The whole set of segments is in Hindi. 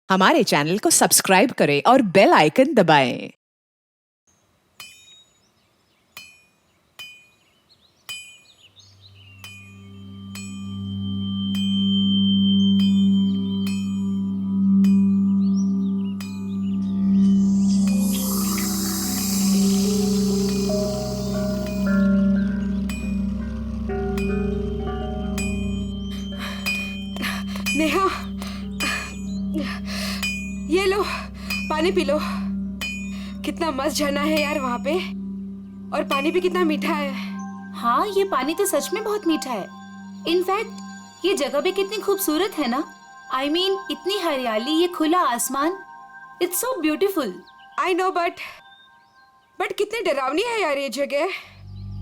हमारे चैनल को सब्सक्राइब करें और बेल आइकन दबाएं। नेहा, ये लो पानी पी लो। कितना मस्त झरना है यार वहाँ पे, और पानी भी कितना मीठा है। हाँ, ये पानी तो सच में बहुत मीठा है। इनफैक्ट ये जगह भी कितनी खूबसूरत है ना। I mean, इतनी हरियाली, ये खुला आसमान, it's so beautiful. I know, but कितनी डरावनी है यार ये जगह।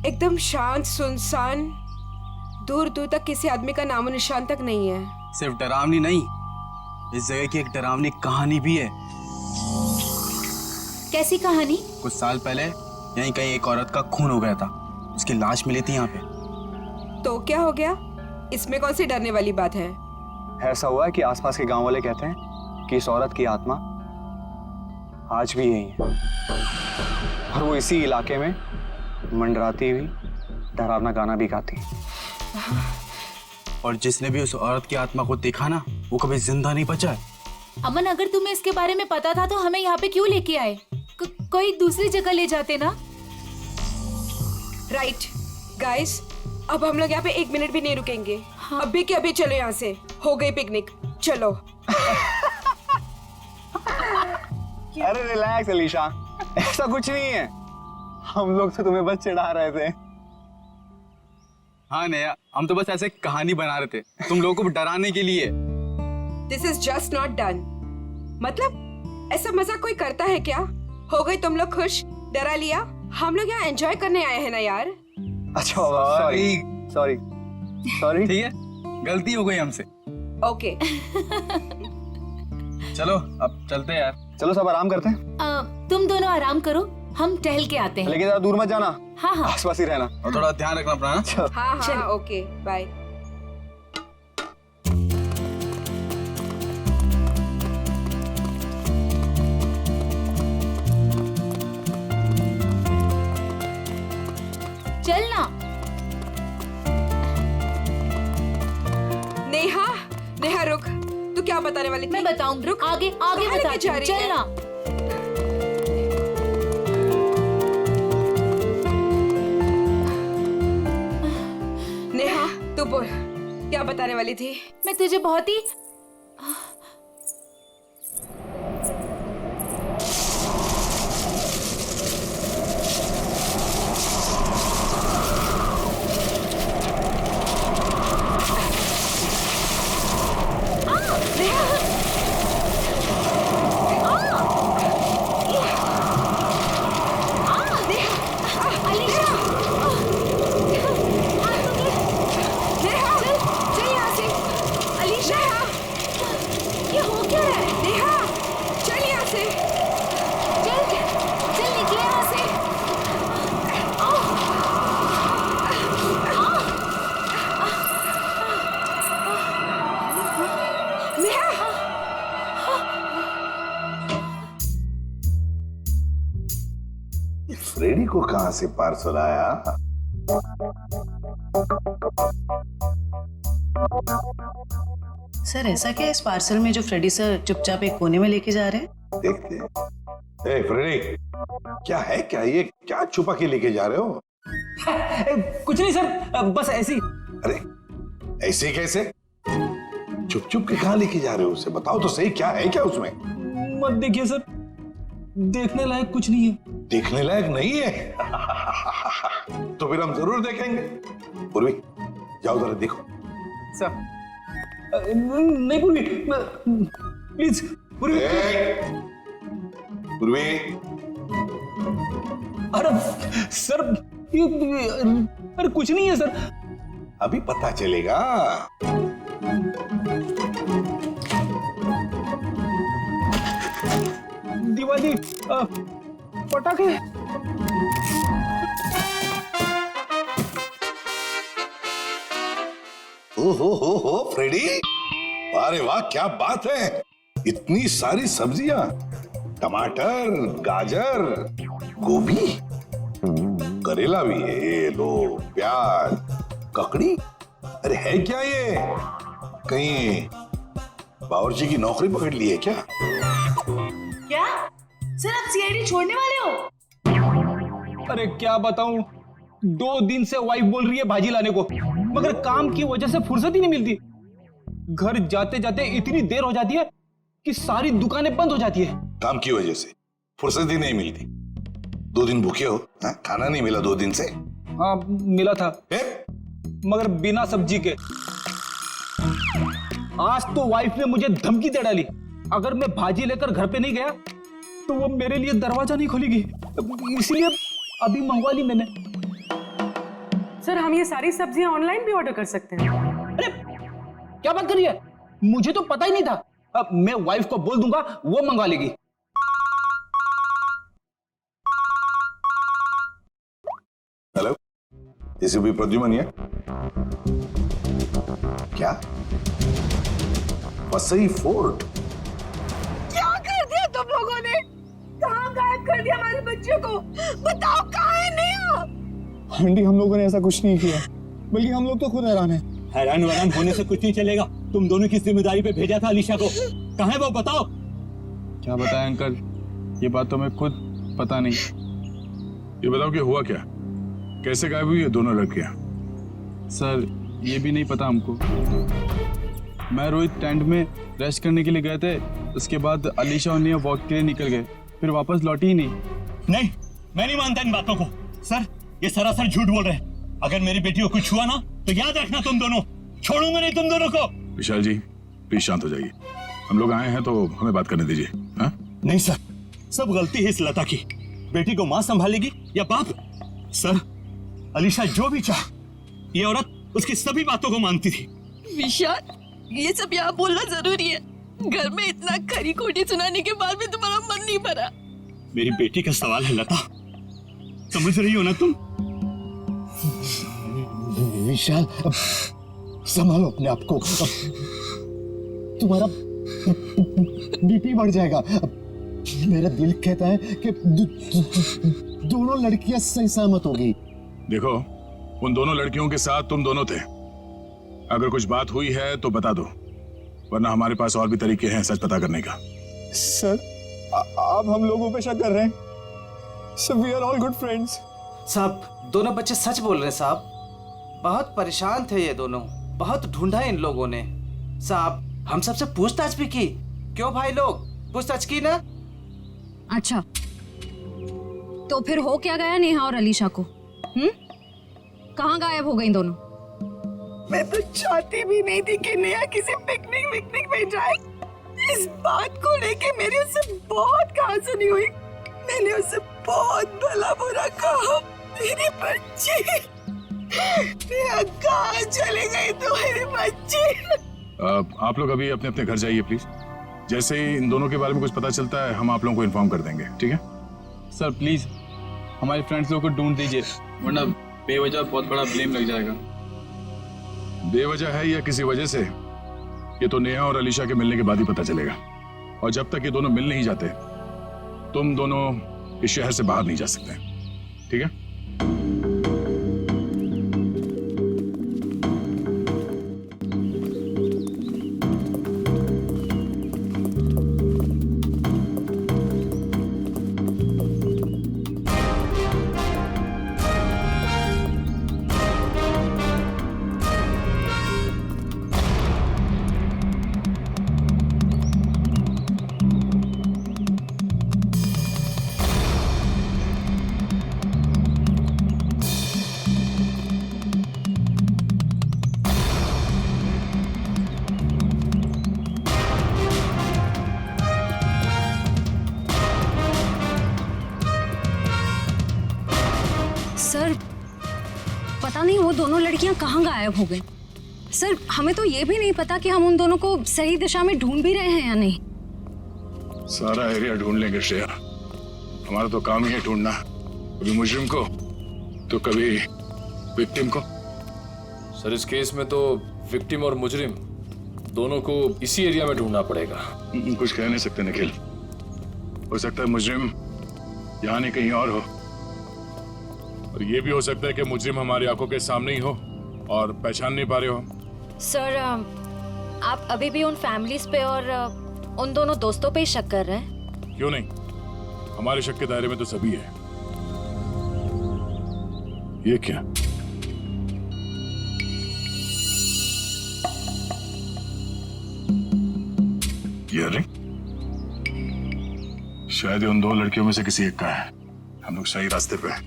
एकदम शांत सुनसान, दूर दूर तक किसी आदमी का नामो निशान तक नहीं है। सिर्फ डरावनी नहीं, इस जगह की एक डरावनी कहानी भी है। कैसी कहानी? कुछ साल पहले यहीं कहीं एक औरत का खून हो गया था। उसकी लाश मिली थी यहाँ पे। तो क्या हो गया? इसमें कौन सी डरने वाली बात है? ऐसा हुआ है कि आसपास के गांव वाले कहते हैं कि इस औरत की आत्मा आज भी यही है, और वो इसी इलाके में मंडराती हुई डरावना गाना भी गाती है। और जिसने भी उस औरत की आत्मा को देखा ना, वो कभी जिंदा नहीं बचा है। अमन, अगर तुम्हें इसके बारे में पता था तो हमें यहाँ पे क्यों लेके आए? कोई दूसरी जगह ले जाते ना। राइट गाइस, अब हम लोग यहाँ पे एक मिनट भी नहीं रुकेंगे। हाँ। अभी के अभी चलो यहाँ से, हो गई पिकनिक, चलो। अरे रिलैक्स अलीशा, ऐसा कुछ नहीं है। हम लोग तो तुम्हें बस चिढ़ा रहे थे। हाँ नया, हम तो बस ऐसे कहानी बना रहे थे तुम लोगों को डराने के लिए। This is just not done. मतलब ऐसा मजाक कोई करता है क्या? हो गई तुम लोग खुश, डरा लिया। हम लोग यहाँ एंजॉय करने आए हैं ना यार। अच्छा, सॉरी सॉरी सॉरी। ठीक है, गलती हो गई हमसे। ओके चलो अब चलते हैं यार। चलो सब आराम करते हैं, तुम दोनों आराम करो, हम टहल के आते हैं। लेकिन ज्यादा दूर मत जाना। हाँ हाँ, आसपास ही रहना। और थोड़ा ध्यान रखना अपना। चल। हाँ चल। हाँ, ओके बाय। चलना। नेहा, नेहा रुक, तू क्या बताने वाली थी? मैं बताऊंगी, रुक, आगे आगे कहाँ लेके बताती जा हूँ, रही है? चलना। नेहा तू बोल, क्या बताने वाली थी? मैं तुझे बहुत ही नेहा, चल यहाँ से। अलीशा, ये हो क्या रहा है? नेहा, चल यहाँ से। चल चल, निकले यहाँ से। नेहा, फ्रेडी को कहां से पार्सल आया? सर, ऐसा क्या है इस पार्सल में जो फ्रेडी सर चुपचाप एक कोने में लेके जा रहे हैं? देखते हैं। ए फ्रेडी, क्या है? क्या ये क्या छुपा के लेके जा रहे हो? कुछ नहीं सर, बस ऐसी। अरे ऐसे कैसे? चुप चुप के कहां लेके जा रहे हो उसे? बताओ तो सही, क्या है क्या उसमें? मत देखिए सर, देखने लायक कुछ नहीं है। देखने लायक नहीं है? तो फिर हम जरूर देखेंगे। पूर्वी, जाओ जरा देखो। सर नहीं पूर्वी, प्लीज पूर्वी। पूर्वी, अरे सर, अरे कुछ नहीं है सर। अभी पता चलेगा। दिवाली पटाखे। हो फ्रेडी, अरे वाह क्या बात है। इतनी सारी सब्जियां, टमाटर, गाजर, गोभी, करेला भी है, ये लो, प्याज, ककड़ी। अरे है क्या ये? कहीं बावर्ची की नौकरी पकड़ ली है क्या? क्या सर आप सीआईडी छोड़ने वाले हो? अरे क्या बताऊं, 2 दिन से वाइफ बोल रही है भाजी लाने को, मगर काम की वजह से फुर्सत ही नहीं मिलती। घर जाते जाते इतनी देर हो जाती है कि सारी दुकानें बंद हो जाती है। काम की वजह से फुर्सत ही नहीं मिलती। 2 दिन भूखे हो? हाँ? खाना नहीं मिला 2 दिन से? हाँ मिला था, मगर बिना सब्जी के। आज तो वाइफ ने मुझे धमकी दे डाली, अगर मैं भाजी लेकर घर पे नहीं गया तो वो मेरे लिए दरवाजा नहीं खोलेगी, इसलिए अभी मंगवा ली मैंने। सर हम ये सारी सब्जियां ऑनलाइन भी ऑर्डर कर सकते हैं? अरे क्या बात कर रही है, मुझे तो पता ही नहीं था। अब मैं वाइफ को बोल दूंगा, वो मंगवा लेगी। हेलो, एसीपी प्रद्युमन है क्या? वसई फोर्ट? क्या कर दिया तुम लोगों ने? कहाँ गायब कर दिया हमारे बच्चे को? बताओ कहाँ है नेहा? आंटी हम लोगों ने ऐसा कुछ नहीं किया, बल्कि हम लोग तो खुद हैरान हैं। हैरान वैरान होने से कुछ नहीं चलेगा। तुम दोनों की जिम्मेदारी पे भेजा था अलीशा को, कहाँ है वो बताओ। क्या बताएं अंकल, ये बात तो मैं खुद पता नहीं। ये बताओ कि हुआ क्या? कैसे गायब हुई है दोनों लड़कियां? सर ये भी नहीं पता हमको। मैं रोहित टेंट में रेस्ट करने के लिए गए थे, उसके बाद अलीशा और नेहा वॉक के लिए निकल गए, फिर वापस लौटी ही नहीं। नहीं, मैं नहीं मानता इन बातों को। सर ये सरासर झूठ बोल रहे हैं। अगर मेरी बेटी को कुछ हुआ ना तो याद रखना, तुम दोनों छोड़ूंगा नहीं तुम दोनों को। विशाल जी प्लीज शांत हो जाइए, हम लोग आए हैं तो हमें बात करने दीजिए। हाँ? नहीं सर, सब गलती है इस लता की। बेटी को मां संभालेगी या बाप? सर अलीशा जो भी चाह, ये औरत उसकी सभी बातों को मानती थी। विशाल ये सब यहाँ बोलना जरूरी है? घर में इतना खरी खोटी सुनाने के बाद भी तुम्हारा मन नहीं भरा? मेरी बेटी का सवाल है लता, समझ रही हो ना तुम? विशाल संभालो अपने आप को, तुम्हारा बीपी बढ़ जाएगा। मेरा दिल कहता है कि दोनों लड़कियां सही सहमत होगी। देखो उन दोनों लड़कियों के साथ तुम दोनों थे, अगर कुछ बात हुई है तो बता दो, वरना हमारे पास और भी तरीके हैं सच पता करने का। सर आप हम लोगों पे शक कर रहे हैं? Sir we are all good friends. साहब दोनों बच्चे सच बोल रहे हैं साहब, बहुत परेशान थे ये दोनों, बहुत ढूंढा इन लोगों ने। साहब हम सबसे पूछताछ भी की। क्यों भाई लोग, पूछताछ की ना? अच्छा तो फिर हो क्या गया नेहा और अलीशा को? कहाँ गायब हो गई दोनों? मैं तो चाहती भी नहीं थी कि नेहा किसी पिकनिक में जाए। इस बात को लेके मेरी उससे बहुत कहासुनी हुई। मैंने उससे बहुत भला बुरा कहा। मेरी बच्ची नेहा कहाँ चले गई तुम्हारी बच्ची? आप लोग अभी अपने अपने घर जाइए प्लीज। जैसे ही इन दोनों के बारे में कुछ पता चलता है हम आप लोगों को इन्फॉर्म कर देंगे, ठीक है? सर प्लीज हमारे फ्रेंड्स लोगों को ढूंढ दीजिए, वरना बेवजह बहुत बड़ा ब्लेम लग जाएगा। बेवजह है या किसी वजह से, ये तो नेहा और अलीशा के मिलने के बाद ही पता चलेगा। और जब तक ये दोनों मिल नहीं जाते तुम दोनों इस शहर से बाहर नहीं जा सकते, ठीक है? सर पता नहीं वो दोनों लड़कियां कहाँ गायब हो गई। सर हमें तो ये भी नहीं पता कि हम उन दोनों को सही दिशा में ढूंढ भी रहे हैं या नहीं। सारा एरिया ढूंढ लेंगे श्रेया, हमारा तो काम ही है ढूंढना, कभी मुजरिम को तो कभी विक्टिम को। सर इस केस में तो विक्टिम और मुजरिम दोनों को इसी एरिया में ढूंढना पड़ेगा। कुछ कह नहीं सकते निखिल, हो सकता है मुजरिम यहाँ नहीं कहीं और हो, और ये भी हो सकता है कि मुजरिम हमारी आंखों के सामने ही हो और पहचान नहीं पा रहे हो। सर आप अभी भी उन फैमिलीज पे और उन दोनों दोस्तों पे ही शक कर रहे हैं? क्यों नहीं, हमारे शक के दायरे में तो सभी है। ये क्या? ये रिंग शायद ये उन दो लड़कियों में से किसी एक का है। हम लोग सही रास्ते पे हैं,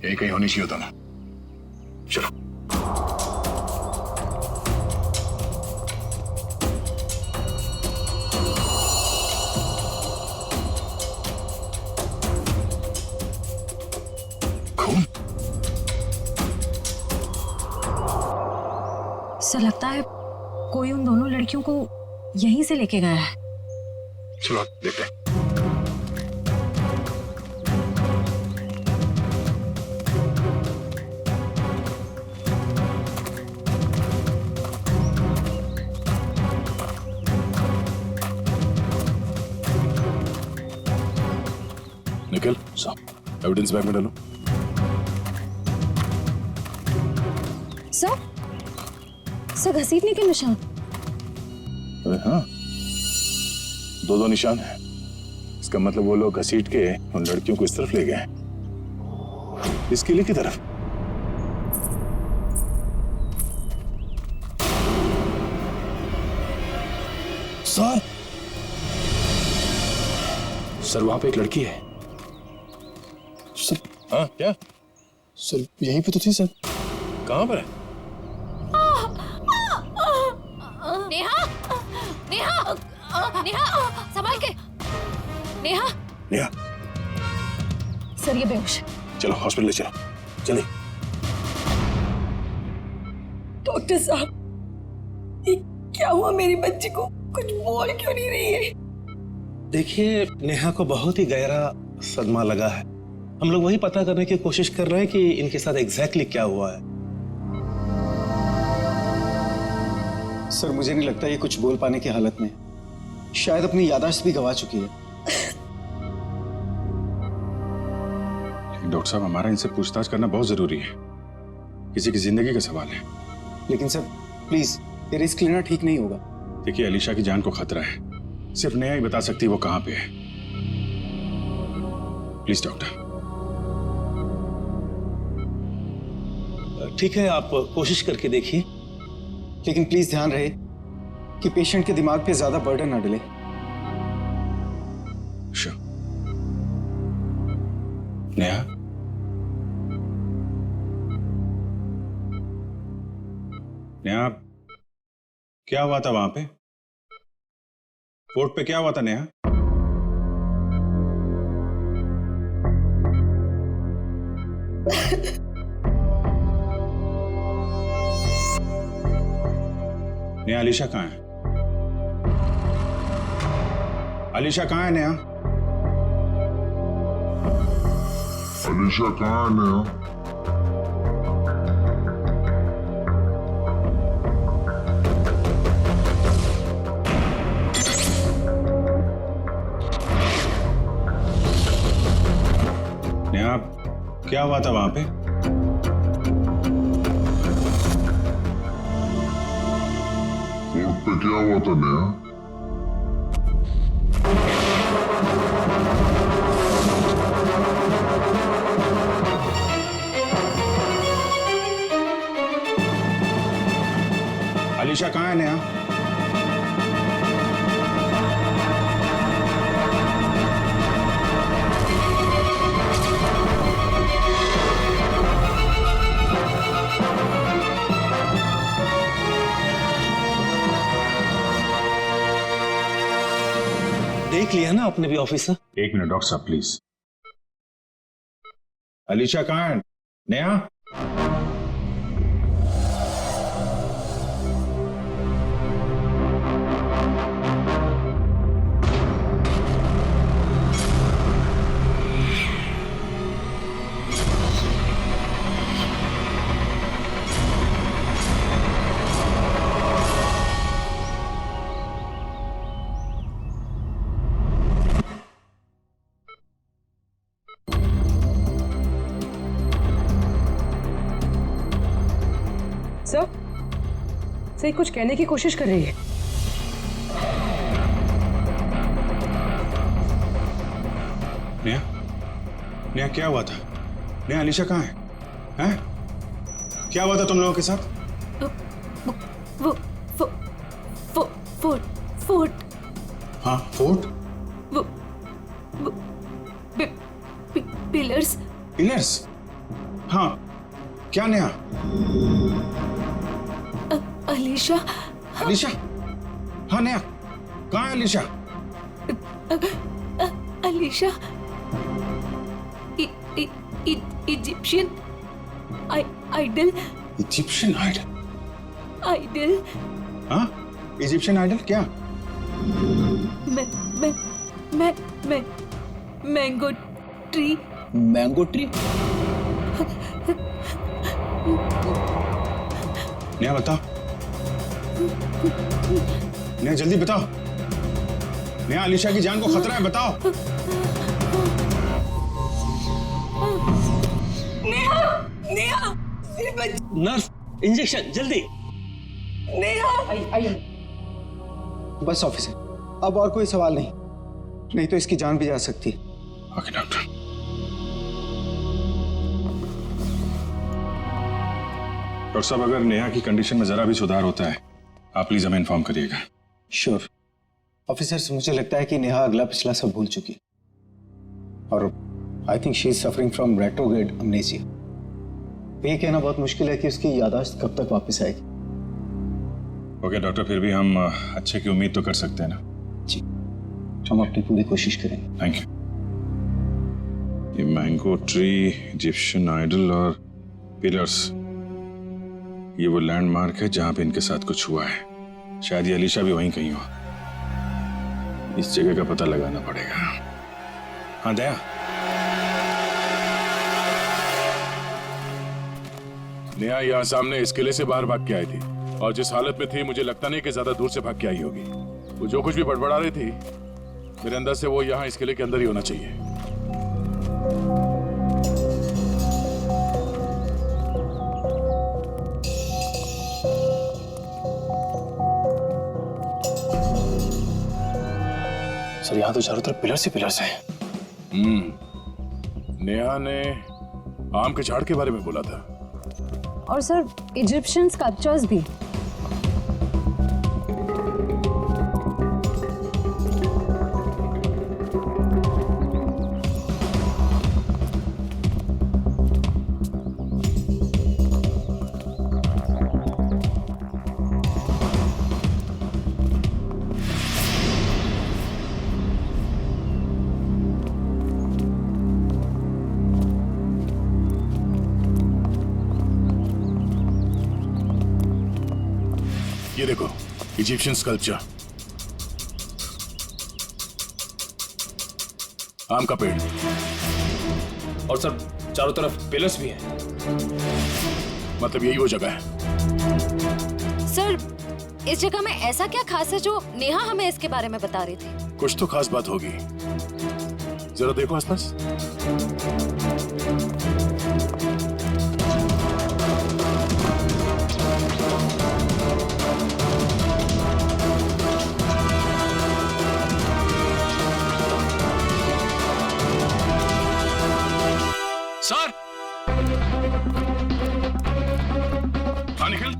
यही कहीं होनी चाहिए होता ना। चलो। सर लगता है कोई उन दोनों लड़कियों को यहीं से लेके गया है। चलो देखते हैं। निखिल, एविडेंस बैग में डालो। सर घसीटने के निशान। अरे हाँ, दो निशान है। इसका मतलब वो लोग घसीट के उन लड़कियों को इस तरफ ले गए, इस किले की तरफ। सर वहां पे एक लड़की है। सर हाँ क्या? सर यहीं पे तो थी सर। कहाँ पर है? नेहा, नेहा, नेहा, संभाल के। नेहा, नेहा, सर ये बेहोश। चलो हॉस्पिटल ले चलो, जल्दी। डॉक्टर साहब, ये क्या हुआ मेरी बच्ची को? कुछ बोल क्यों नहीं रही है? देखिए, नेहा को बहुत ही गहरा सदमा लगा है। हम लोग वही पता करने की कोशिश कर रहे हैं कि इनके साथ एग्जैक्टली क्या हुआ है। सर मुझे नहीं लगता ये कुछ बोल पाने की हालत में, शायद अपनी याददाश्त भी गंवा चुकी है। डॉक्टर साहब, हमारा इनसे पूछताछ करना बहुत जरूरी है, किसी की जिंदगी का सवाल है। लेकिन सर प्लीज, ये रिस्क लेना ठीक नहीं होगा। देखिए, अलीशा की जान को खतरा है, सिर्फ नेहा ही बता सकती है वो कहां पे है। Please doctor. ठीक है, आप कोशिश करके देखिए, लेकिन प्लीज ध्यान रहे कि पेशेंट के दिमाग पे ज्यादा बर्डन ना डले। नेहा, नेहा, क्या हुआ था वहां पे? कोर्ट पे क्या हुआ था नेहा? नेहा, अलीशा कहाँ है? अलीशा कहाँ है नेहा? अलीशा कहाँ है नेहा? नेहा, क्या हुआ था वहां पे? कोर्ट पे क्या हुआ था नेहा? अलीशा कहाँ है नेहा? देख लिया ना आपने भी ऑफिसर? एक मिनट डॉक्टर साहब प्लीज। अलीशा कहाँ है नेहा? सर कुछ कहने की कोशिश कर रही है। नेहा, नेहा क्या हुआ था? नेहा, अलीशा कहाँ है? हैं? क्या हुआ था तुम लोगों के साथ? फोर्ट। हाँ, फोर्ट? पिलर्स। पिलर्स? हाँ, क्या नेहा? अलीशा। अलीशा? हाँ नेहा, कहाँ है Alisha? Alisha Egyptian idol. Egyptian idol? Idol? हाँ, इजिप्शियन आइडल क्या? Mango tree. Mango tree? Neha बताओ, नेहा जल्दी बताओ, नेहा अलीशा की जान को खतरा है, बताओ। नेहा नर्स, इंजेक्शन जल्दी। नेहा बस ऑफिसर, अब और कोई सवाल नहीं, नहीं तो इसकी जान भी जा सकती है। Okay doctor. डॉक्टर साहब, अगर नेहा की कंडीशन में जरा भी सुधार होता है, आप प्लीज हमें इन्फॉर्म करिएगा। श्योर ऑफिसर, मुझे लगता है कि नेहा अगला पिछला सब भूल चुकी और I think she is suffering from retrograde amnesia. ये कहना बहुत मुश्किल है कि उसकी याददाश्त कब तक वापस आएगी। ओके डॉक्टर, फिर भी हम अच्छे की उम्मीद तो कर सकते हैं ना? जी, हम अपनी पूरी कोशिश करेंगे। Thank you. ये मैंगो ट्री, इजिप्शियन आइडल और पिलर्स, ये वो लैंडमार्क है जहां पे इनके साथ कुछ हुआ है। शायद ये अलीशा भी वहीं कहीं हो। इस जगह का पता लगाना पड़ेगा। हाँ दया, नेहा यहाँ सामने इस किले से बाहर भाग के आई थी और जिस हालत में थी मुझे लगता नहीं कि ज्यादा दूर से भाग के आई होगी। वो जो कुछ भी बड़बड़ा रही थी, मेरे अंदर से वो यहाँ इस किले के अंदर ही होना चाहिए। सर यहाँ तो चारों तरफ पिलर्स ही पिलर्स हैं। नेहा ने आम के झाड़ के बारे में बोला था। और सर इजिप्शियन स्कल्पचर्स भी। ये देखो, इजिप्शियन स्कल्पचर, आम का पेड़, और सर चारों तरफ पिलर्स भी हैं। मतलब यही वो जगह है। सर इस जगह में ऐसा क्या खास है जो नेहा हमें इसके बारे में बता रही थी? कुछ तो खास बात होगी, जरा देखो आसपास। सर हाँ निखिल।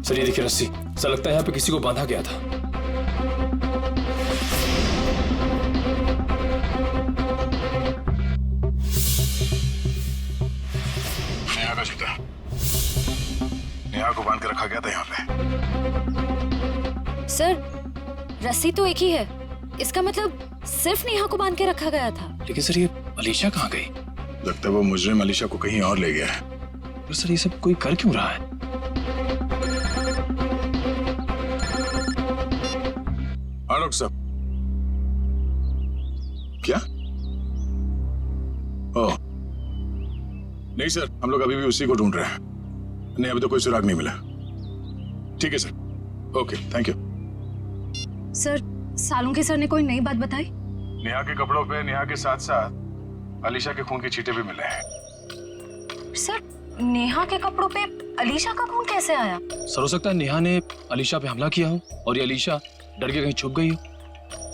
सर ये देखिए रस्सी, सर लगता है यहाँ पे किसी को बांधा गया था। नेहा का जूता, नेहा को बांध के रखा गया था यहाँ पे। सर रस्सी तो एक ही है, इसका मतलब सिर्फ नेहा को बांध के रखा गया था। लेकिन सर ये अलीशा कहाँ गई? लगता है वो मुजरिम अलीशा को कहीं और ले गया है। पर सर ये सब कोई कर क्यों रहा है? हाँ डॉक्टर साहब। क्या? ओह नहीं सर, हम लोग अभी भी उसी को ढूंढ रहे हैं। नहीं, अभी तो कोई सुराग नहीं मिला। ठीक है sir, okay thank you. Sir Salunke sir ने कोई नई बात बताई? नेहा के कपड़ों पे नेहा के साथ साथ अलीशा के खून के छींटे भी मिले हैं। सर नेहा के कपड़ों पे अलीशा का खून कैसे आया? सर हो सकता है नेहा ने अलीशा पे हमला किया हो और ये अलीशा डर के कहीं छुप गई हो।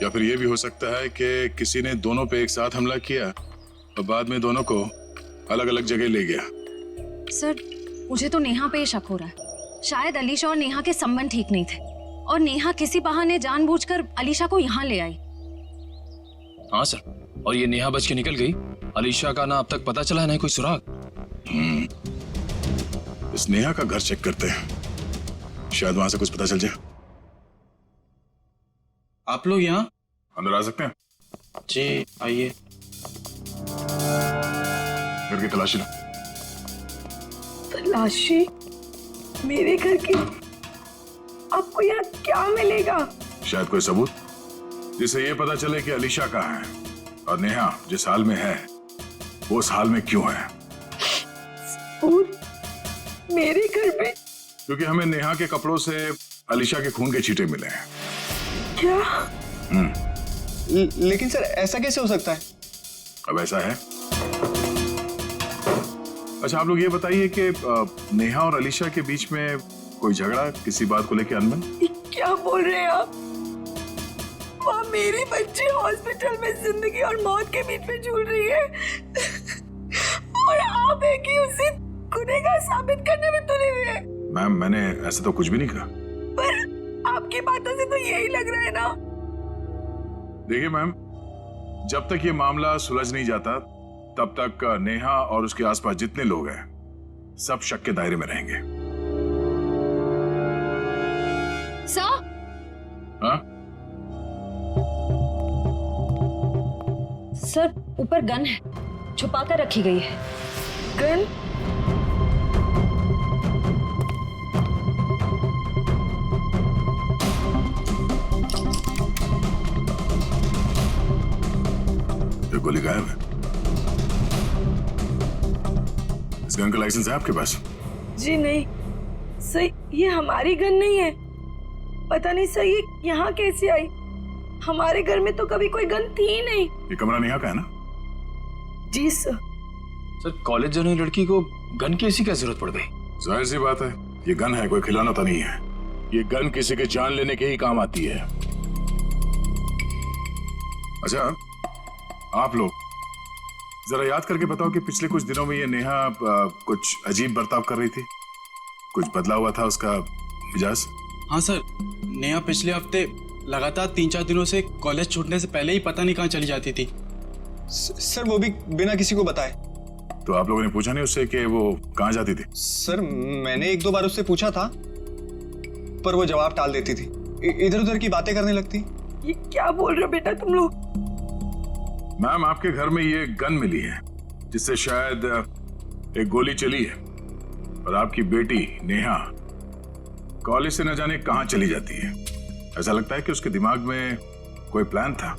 या फिर ये भी हो सकता है कि किसी ने दोनों पे एक साथ हमला किया और बाद में दोनों को अलग अलग जगह ले गया। सर मुझे तो नेहा पे ही शक हो रहा है। शायद अलीशा और नेहा के संबंध ठीक नहीं थे और नेहा किसी बहाने जानबूझकर अलीशा को यहाँ ले आई। हाँ सर, और ये नेहा बच के निकल गई। अलीशा का ना अब तक पता चला है ना कोई सुराग। इस नेहा का घर चेक करते हैं, शायद वहां से कुछ पता चल जाए। आप लोग यहाँ अंदर आ सकते हैं? जी आइए। घर की तलाशी लो। तलाशी? मेरे घर की? आपको यहाँ क्या मिलेगा? शायद कोई सबूत जिससे ये पता चले कि अलीशा कहाँ है और नेहा जिस हाल में है वो उस हाल में क्यों है। सबूत? मेरे घर पे? क्योंकि हमें नेहा के कपड़ों से अलीशा के खून के छींटे मिले हैं। क्या? लेकिन सर ऐसा कैसे हो सकता है? अब ऐसा है। अच्छा आप लोग ये बताइए कि नेहा और अलीशा के बीच में कोई झगड़ा, किसी बात को लेकर अनबन? क्या बोल रहे हैं आप? वहाँ मेरी बच्ची हॉस्पिटल में जिंदगी और मौत के बीच में झूल रही है और आप एक ही उसे गुनहगार साबित करने में तुले हुए हैं। मैम मैंने ऐसा तो कुछ भी नहीं कहा। पर आपकी बातों से तो यही लग रहा है ना। देखिए मैम, जब तक ये मामला सुलझ नहीं जाता तब तक नेहा और उसके आसपास जितने लोग हैं सब शक के दायरे में रहेंगे। सर? हाँ? सर ऊपर गन है, छुपा कर रखी गई है। गन? ये गोली गायब है। इस गन का लाइसेंस है आपके पास? जी नहीं सही, ये हमारी गन नहीं है। पता नहीं सही ये यहाँ कैसे आई। हमारे घर में तो कभी कोई गन थी ही नहीं। ये कमरा नेहा का है ना? जी सर। सर कॉलेज जाने लड़की को गन की ऐसी क्या जरूरत पड़ गई? जाहिर सी बात है, ये गन है, कोई खिलौना तो नहीं है। ये गन किसी के जान लेने के ही काम आती है। अच्छा आप लोग जरा याद करके बताओ कि पिछले कुछ दिनों में ये नेहा कुछ अजीब बर्ताव कर रही थी, कुछ बदला हुआ था उसका मिजाज? हाँ सर, नेहा पिछले हफ्ते लगातार 3-4 दिनों से कॉलेज छूटने से पहले ही पता नहीं कहाँ चली जाती थी। सर वो भी बिना किसी को बताए। तो आप लोगों ने पूछा नहीं उससे कि वो कहाँ जाती थी? सर मैंने 1-2 बार उससे पूछा था पर वो जवाब टाल देती थी, इधर उधर की बातें करने लगती। ये क्या बोल रहे हो बेटा तुम लोग? मैम आपके घर में ये गन मिली है जिससे शायद एक गोली चली है और आपकी बेटी नेहा कॉलेज से न जाने कहां चली जाती है। ऐसा लगता है कि उसके दिमाग में कोई प्लान था।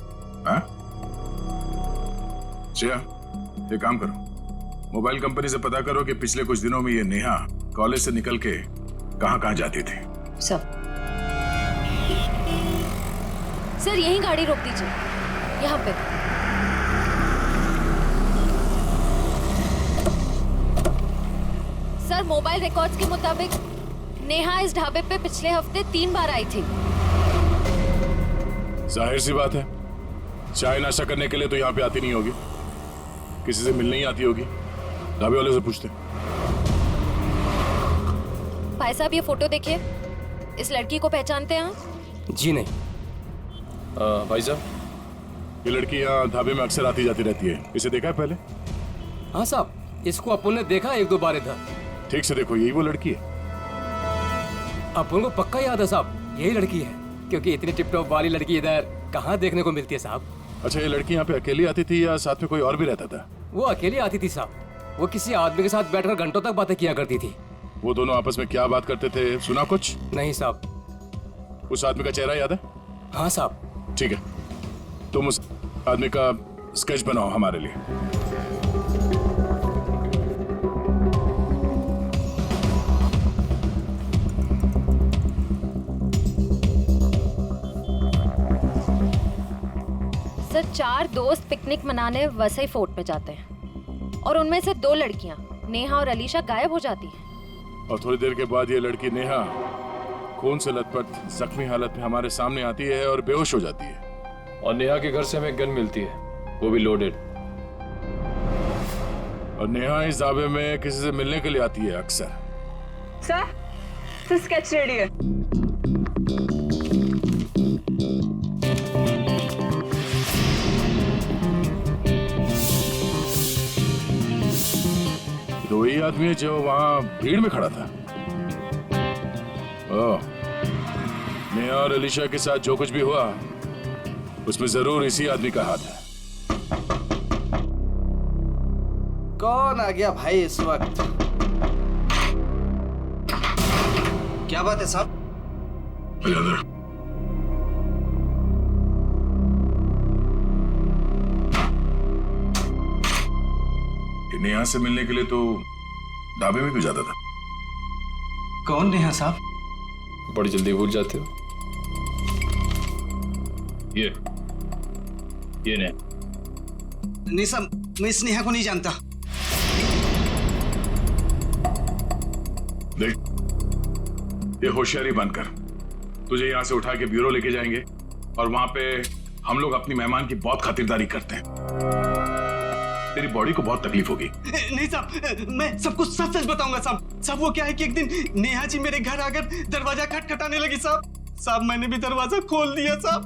श्रेया ये काम करो, मोबाइल कंपनी से पता करो कि पिछले कुछ दिनों में ये नेहा कॉलेज से निकल के कहां कहां जाती थी। सर यहीं गाड़ी रोक दीजिए, यहाँ पे। सर मोबाइल रिकॉर्ड्स के मुताबिक नेहा इस ढाबे पे पिछले हफ्ते 3 बार आई थी। जाहिर सी बात है, चाय नाश्ता करने के लिए तो यहाँ पे आती नहीं होगी, किसी से मिलने ही आती होगी। ढाबे वाले से पूछते। भाई साहब ये फोटो देखिए, इस लड़की को पहचानते हैं आप? जी नहीं। भाई साहब ये लड़की यहाँ ढाबे में अक्सर आती जाती रहती है, इसे देखा है पहले? हाँ साहब, इसको अपन ने देखा 1-2 बार इधर। ठीक से देखो, यही वो लड़की है। अपन को पक्का याद है साहब, यही लड़की है, क्योंकि इतनी टिप-टॉप वाली लड़की इधर कहाँ देखने को मिलती है साहब। अच्छा ये लड़की यहाँ पे अकेली आती थी या साथ में कोई और भी रहता था? वो अकेली आती थी साहब, वो किसी आदमी के साथ बैठकर घंटों तक बातें किया करती थी। वो दोनों आपस में क्या बात करते थे, सुना कुछ? नहीं साहब। उस आदमी का चेहरा याद है? हाँ साहब। ठीक है, तुम उस आदमी का स्केच बनाओ हमारे लिए। सर 4 दोस्त पिकनिक मनाने वसई फोर्ट में जाते हैं और उनमें से 2 लड़कियां नेहा और अलीशा गायब हो जाती हैं। और थोड़ी देर के बाद ये लड़की नेहा खून से लथपथ जख्मी हालत में हमारे सामने आती है और बेहोश हो जाती है। और नेहा के घर से हमें गन मिलती है, वो भी लोडेड। और नेहा इस दावे में किसी से मिलने के लिए आती है अक्सर। सर स्केच रेडी है। तो वही आदमी है जो वहां भीड़ में खड़ा था। ओह, नेहा और अलीशा के साथ जो कुछ भी हुआ उसमें जरूर इसी आदमी का हाथ है। कौन आ गया भाई इस वक्त? क्या बात है साहब? नेहा से मिलने के लिए तो ढाबे में भी जाता था। कौन नेहा साहब? बड़ी जल्दी भूल जाते हो। ये नेहा। नहीं साहब, मैं इस नेहा को नहीं जानता। देख, ये होशियारी बनकर तुझे यहाँ से उठा के ब्यूरो लेके जाएंगे और वहां पे हम लोग अपनी मेहमान की बहुत खातिरदारी करते हैं। तेरी बॉडी को बहुत तकलीफ होगी। नहीं साहब, मैं सब कुछ सच सच बताऊंगा साहब। साहब वो क्या है कि एक दिन नेहा जी मेरे घर आकर दरवाजा खटखटाने लगी साहब। मैंने भी दरवाजा खोल दिया साहब।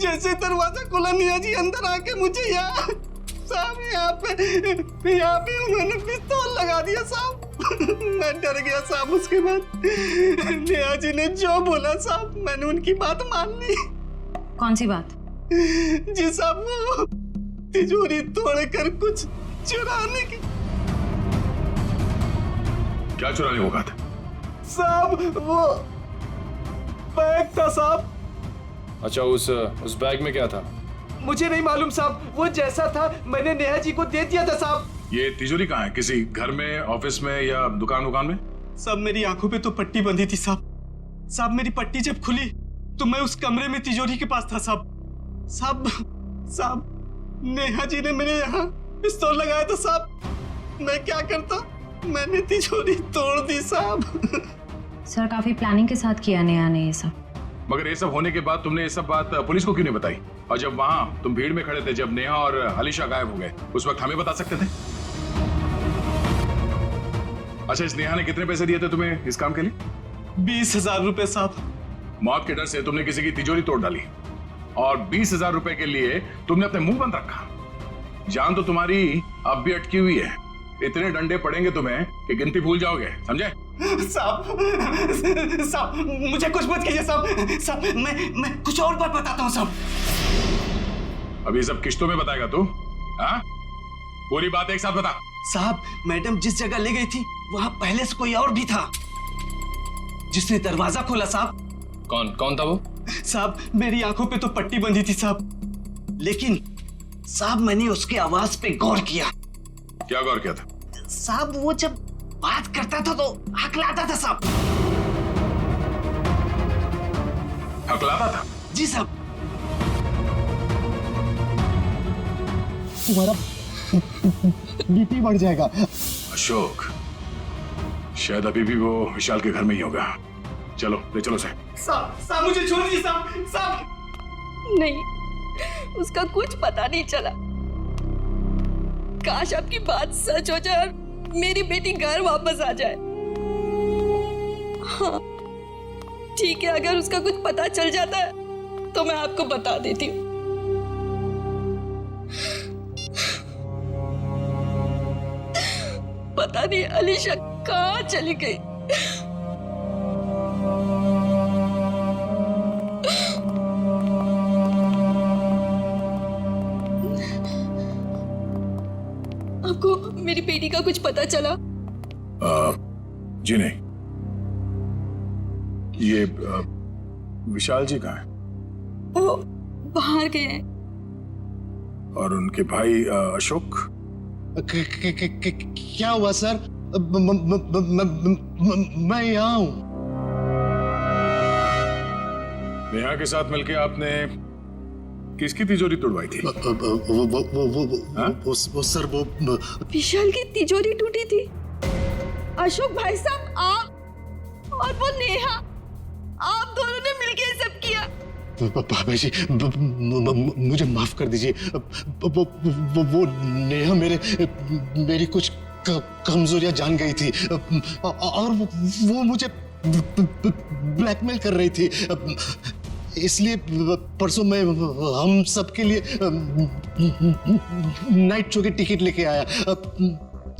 जैसे दरवाजा खोला नेहा जी अंदर आके मुझे यहाँ पे उन्होंने पिस्तौल लगा दिया साहब। मैं डर गया साहब। उसके बाद नेहा जी ने जो बोला साहब, मैंने उनकी बात मान ली। कौन सी बात? जी साहब, वो तिजोरी तोड़कर कुछ चुराने की। क्या चुराने को कहा था? साहब वो बैग था साहब। अच्छा, उस बैग में क्या था? मुझे नहीं मालूम साहब, वो जैसा था मैंने नेहा जी को दे दिया था साहब। ये तिजोरी कहाँ है? किसी घर में, ऑफिस में या दुकान में? साहब मेरी आंखों पे तो पट्टी बंधी थी साहब। साहब मेरी पट्टी जब खुली तो मैं उस कमरे में तिजोरी के पास था साहब। साहब नेहा जी ने मेरे यहाँ पिस्तौल लगाया था साहब। मैं क्या करता, मैंने तिजोरी तोड़ दी साहब। सर काफी प्लानिंग के साथ किया नेहा ने ये सब। मगर ये सब होने के बाद तुमने ये सब बात पुलिस को क्यों नहीं बताई? और जब वहां तुम भीड़ में खड़े थे, जब नेहा और अलीशा गायब हो गए, उस वक्त हमें बता सकते थे। अच्छा, इस नेहा ने कितने पैसे दिए थे तुम्हें इस काम के लिए? 20,000 रुपए साहब। मौत के डर से तुमने किसी की तिजोरी तोड़ डाली और 20,000 रुपए के लिए तुमने अपने मुंह बंद रखा। जान तो तुम्हारी अब भी अटकी हुई है। इतने डंडे पड़ेंगे तुम्हें कि गिनती भूल जाओगे, समझे? साहब मुझे कुछ मत कीजिए साहब। मैं कुछ और बात बताता हूँ साहब। अभी सब किश्तों में बताएगा तू? हाँ, पूरी बात एक साथ बता। साहब मैडम जिस जगह ले गई थी वहां पहले से कोई और भी था जिसने दरवाजा खोला साहब। कौन था वो? साहब मेरी आंखों पे तो पट्टी बंधी थी साहब, लेकिन साहब मैंने उसकी आवाज पे गौर किया। क्या गौर किया था? साहब वो जब बात करता था तो हकलाता था साहब। हकलाता था? जी साहब। तुम्हारा बीपी बढ़ जाएगा। अशोक, शायद अभी भी वो विशाल के घर में ही होगा। चलो ले चलो साहब मुझे छोड़ दीजिए साहब। नहीं, उसका कुछ पता नहीं चला। काश आपकी बात सच हो जाए और मेरी बेटी घर वापस आ जाए। हाँ ठीक है, अगर उसका कुछ पता चल जाता है तो मैं आपको बता देती हूँ। पता नहीं अलीशा कहाँ चली गई। आपको मेरी बेटी का कुछ पता चला? जी नहीं। ये विशाल जी कहाँ हैं? वो बाहर गए हैं। और उनके भाई अशोक? क्या हुआ सर? मैं यहाँ हूँ। नेहा के साथ मिलके आपने किसकी तिजोरी तोड़वाई थी? वो सर वो विशाल की तिजोरी टूटी थी। अशोक भाई साहब, आप और वो नेहा, आप दोनों ने मिलकर ये सब किया। बाबा जी मुझे माफ कर दीजिए। वो नेहा मेरी कुछ कमजोरियां जान गई थी और वो मुझे ब्लैकमेल कर रही थी। इसलिए परसों मैं हम सबके लिए नाइट शो की टिकट लेके आया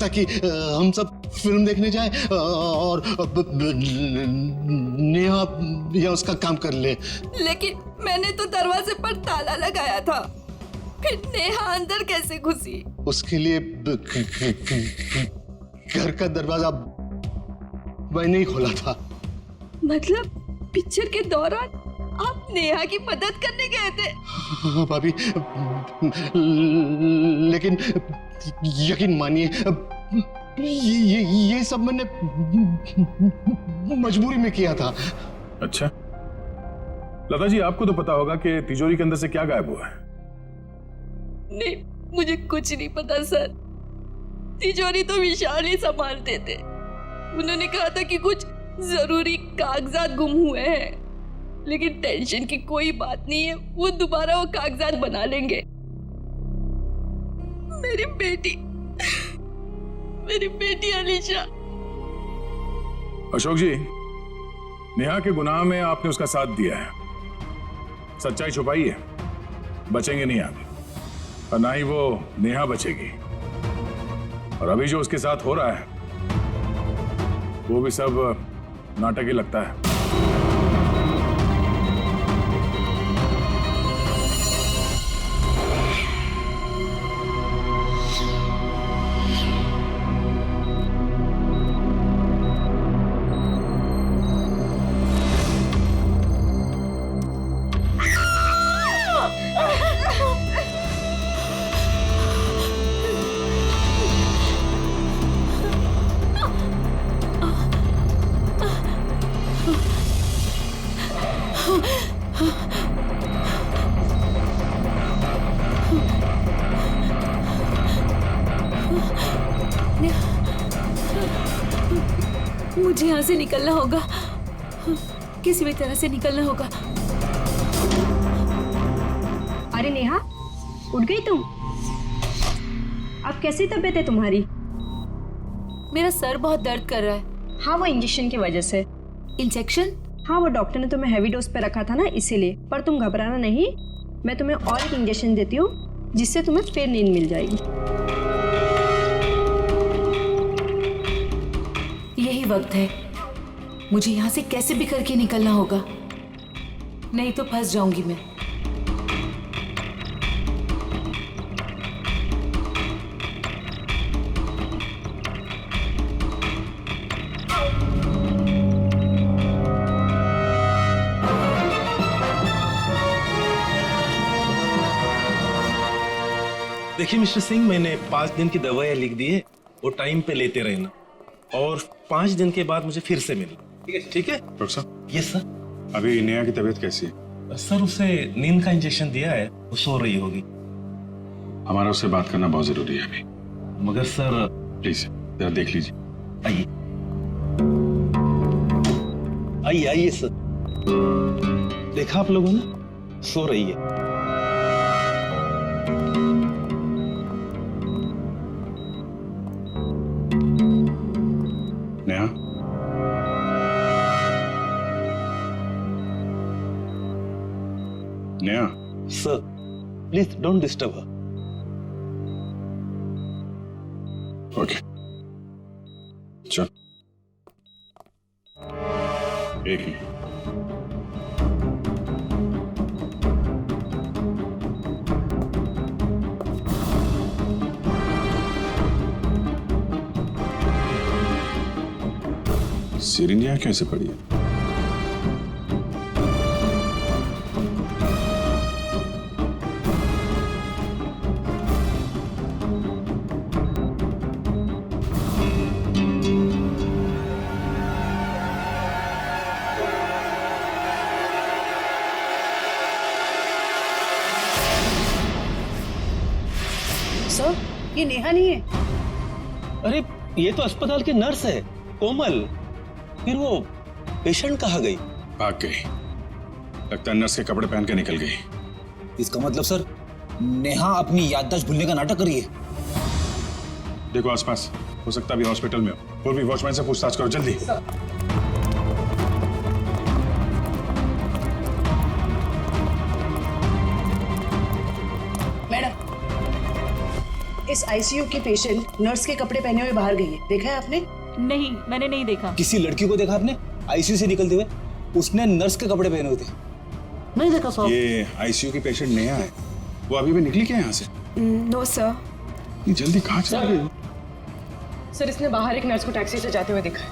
ताकि हम सब फिल्म देखने जाएं और नेहा या उसका काम कर ले। लेकिन मैंने तो दरवाजे पर ताला लगाया था, फिर नेहा अंदर कैसे घुसी? उसके लिए घर का दरवाजा मैंने ही खोला था। मतलब पिक्चर के दौरान आप नेहा की मदद करने गए थे? हाँ भाभी, लेकिन यकीन मानिए ये सब मैंने मजबूरी में किया था। अच्छा लता जी, आपको तो पता होगा कि तिजोरी के अंदर से क्या गायब हुआ है? नहीं, मुझे कुछ नहीं पता सर। तिजोरी तो विशाल ही संभालते थे। उन्होंने कहा था कि कुछ जरूरी कागजात गुम हुए हैं, लेकिन टेंशन की कोई बात नहीं है, वो दोबारा वो कागजात बना लेंगे। मेरी बेटी अलीशा। अशोक जी, नेहा के गुनाह में आपने उसका साथ दिया है, सच्चाई छुपाई है, बचेंगे नहीं आप, और ना ही वो नेहा बचेगी। और अभी जो उसके साथ हो रहा है वो भी सब नाटक ही लगता है। मुझे यहाँ से निकलना होगा, किसी भी तरह से निकलना होगा। अरे नेहा, उठ गई तुम? अब कैसी तबीयत है तुम्हारी? मेरा सर बहुत दर्द कर रहा है। हाँ, वो इंजेक्शन की वजह से। इंजेक्शन? हाँ, वो डॉक्टर ने तुम्हें हैवी डोज पे रखा था ना, इसीलिए। पर तुम घबराना नहीं, मैं तुम्हें और एक इंजेक्शन देती हूँ जिससे तुम्हें फिर नींद मिल जाएगी। यही वक्त है, मुझे यहाँ से कैसे भी करके निकलना होगा, नहीं तो फंस जाऊंगी मैं। देखिए मिस्टर सिंह, मैंने 5 दिन की दवाइयाँ लिख दी है, वो टाइम पे लेते रहना, और 5 दिन के बाद मुझे फिर से मिलना। ठीक है डॉक्टर साहब? Yes sir. अभी नेहा की तबीयत कैसी है? सर, उसे नींद का इंजेक्शन दिया है, वो सो रही होगी। हमारा उससे बात करना बहुत जरूरी है अभी। मगर सर प्लीज जरा देख लीजिए। आइए आइए आइए सर। देखा आप लोगों ने, सो रही है। Neha, Neha. Sir please don't disturb her. Okay, चल। एक मिनट। सिरिंज यहाँ कैसे पड़ी है? सर, ये नेहा नहीं है। अरे ये तो अस्पताल की नर्स है, कोमल। फिर वो पेशेंट कहाँ गई? भाग गई। लगता है नर्स के कपड़े पहन के निकल गई। इसका मतलब सर, नेहा अपनी याददाश्त भूलने का नाटक कर रही है। देखो आसपास, हो सकता है अभी हॉस्पिटल में हो। और भी वॉचमैन से पूछताछ करो जल्दी। मैडम, इस आईसीयू की पेशेंट नर्स के कपड़े पहने हुए बाहर गई है, देखा है आपने? नहीं, मैंने नहीं देखा। किसी लड़की को देखा आपने आईसीयू से निकलते हुए? उसने नर्स के कपड़े पहने हुए थे। नहीं देखा सर। ये आईसीयू की पेशेंट नेहा है। वो अभी भी निकली क्या यहाँ से? No sir. जल्दी कहाँ चली गई? सर, इसने बाहर एक नर्स को टैक्सी से जाते हुए देखा है।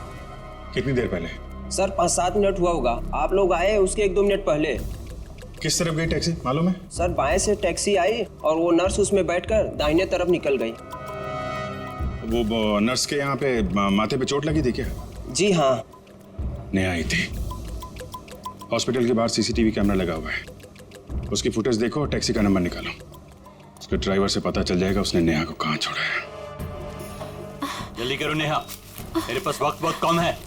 कितनी देर पहले? सर 5-7 मिनट हुआ होगा। आप लोग आए उसके 1-2 मिनट पहले। किस तरफ गई टैक्सी मालूम है? सर बाएं से टैक्सी आई और वो नर्स उसमें बैठकर दाहिने तरफ निकल गई। वो नर्स के यहाँ पे माथे पे चोट लगी थी क्या? जी हाँ। नेहा आई थी। हॉस्पिटल के बाहर सीसीटीवी कैमरा लगा हुआ है, उसकी फुटेज देखो और टैक्सी का नंबर निकालो। उसके ड्राइवर से पता चल जाएगा उसने नेहा को कहाँ छोड़ा है। जल्दी करो नेहा, मेरे पास वक्त बहुत कम है।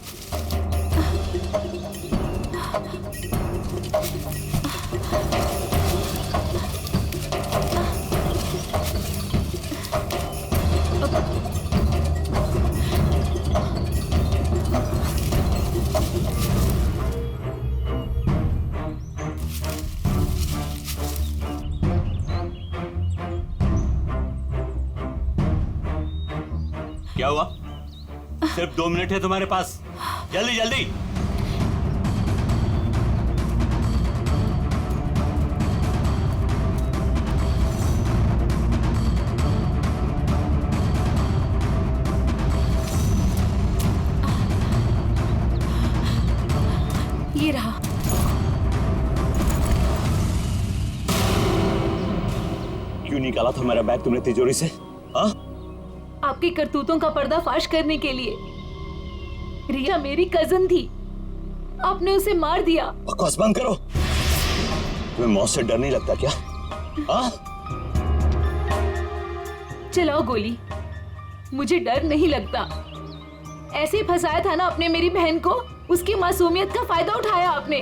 क्या हुआ? सिर्फ 2 मिनट है तुम्हारे पास, जल्दी जल्दी। ये रहा। क्यों निकाला था मेरा बैग तुमने तिजोरी से? हाँ? आपकी करतूतों का पर्दाफाश करने के लिए। रिया मेरी कजन थी, आपने उसे मार दिया। बकवास बंद करो। तुम्हें मौत से डर नहीं लगता क्या? हाँ? चलाओ गोली, मुझे डर नहीं लगता। ऐसे ही फंसाया था ना आपने मेरी बहन को, उसकी मासूमियत का फायदा उठाया आपने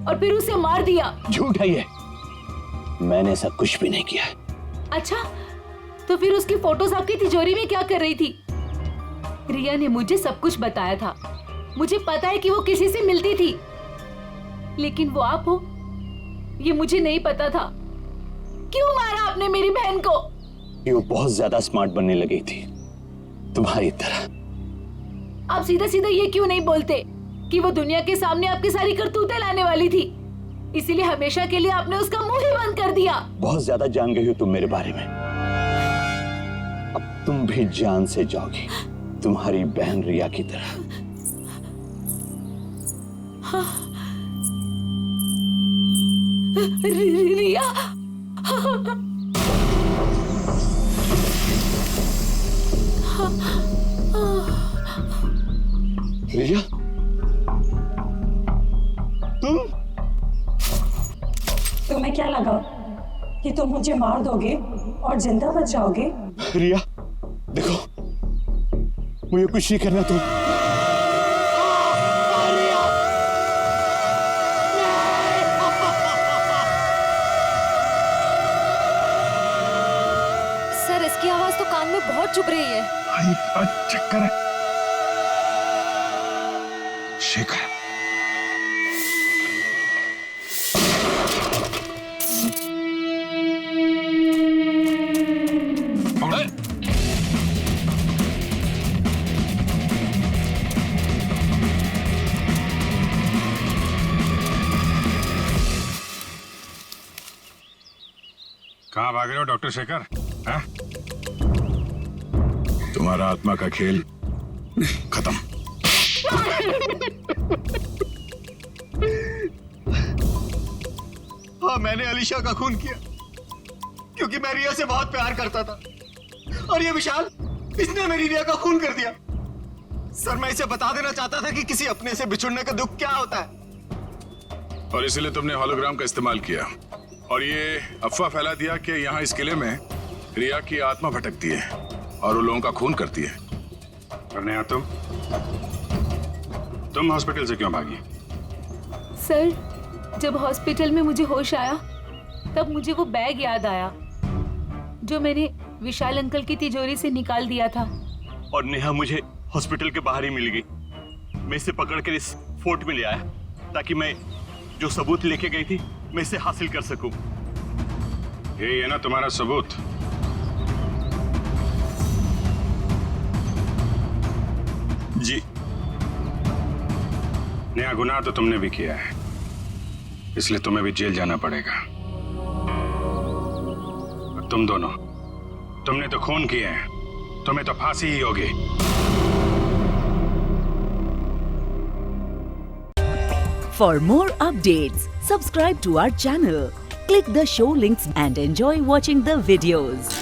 और फिर उसे मार दिया। झूठ है ये, मैंने ऐसा कुछ भी नहीं किया। अच्छा, तो फिर उसकी फोटोज आपकी तिजोरी में क्या कर रही थी? रिया ने मुझे सब कुछ बताया था। मुझे पता है कि वो किसी से मिलती थी, लेकिन वो आप हो ये मुझे नहीं पता था। क्यों मारा आपने मेरी बहन को? वो बहुत ज्यादा स्मार्ट बनने लगी थी तुम्हारी तरह। आप सीधा सीधा ये क्यों नहीं बोलते कि वो दुनिया के सामने आपकी सारी करतूतें लाने वाली थी, इसीलिए हमेशा के लिए आपने उसका मुंह ही बंद कर दिया। बहुत ज्यादा जान गई हो तुम मेरे बारे में, अब तुम भी जान से जाओगी तुम्हारी बहन रिया की तरह। हाँ। रिया रिया, तुम्हें क्या लगा कि तुम मुझे मार दोगे और जिंदा बच जाओगे? रिया देखो, मुझे कुछ नहीं करना तुम। सर, इसकी आवाज तो कान में बहुत चुभ रही है। चक्कर है। शेखर, कहाँ भाग रहे हो डॉक्टर शेखर? हाँ? तुम्हारा आत्मा का खेल खत्म। हाँ, मैंने अलीशा का खून किया क्योंकि मैं रिया से बहुत प्यार करता था, और ये विशाल, इसने मेरी रिया का खून कर दिया। सर, मैं इसे बता देना चाहता था कि किसी अपने से बिछुड़ने का दुख क्या होता है, और इसीलिए तुमने होलोग्राम का इस्तेमाल किया और ये अफवाह फैला दिया कि यहाँ इस किले में रिया की आत्मा भटकती है और वो लोगों का खून करती है। और नेहा तुम हॉस्पिटल से क्यों भागी? सर, जब हॉस्पिटल में मुझे होश आया तब मुझे वो बैग याद आया जो मैंने विशाल अंकल की तिजोरी से निकाल दिया था। और नेहा मुझे हॉस्पिटल के बाहर ही मिल गई। मैं इसे पकड़कर इस फोर्ट में ले आया ताकि मैं जो सबूत लेके गई थी मैं इसे हासिल कर सकूं। यही है ना तुम्हारा सबूत? जी। नया गुनाह तो तुमने भी किया है, इसलिए तुम्हें भी जेल जाना पड़ेगा। और तुम दोनों, तुमने तो खून किए हैं, तुम्हें तो फांसी ही होगी। For more updates, subscribe to our channel, click the show links and enjoy watching the videos.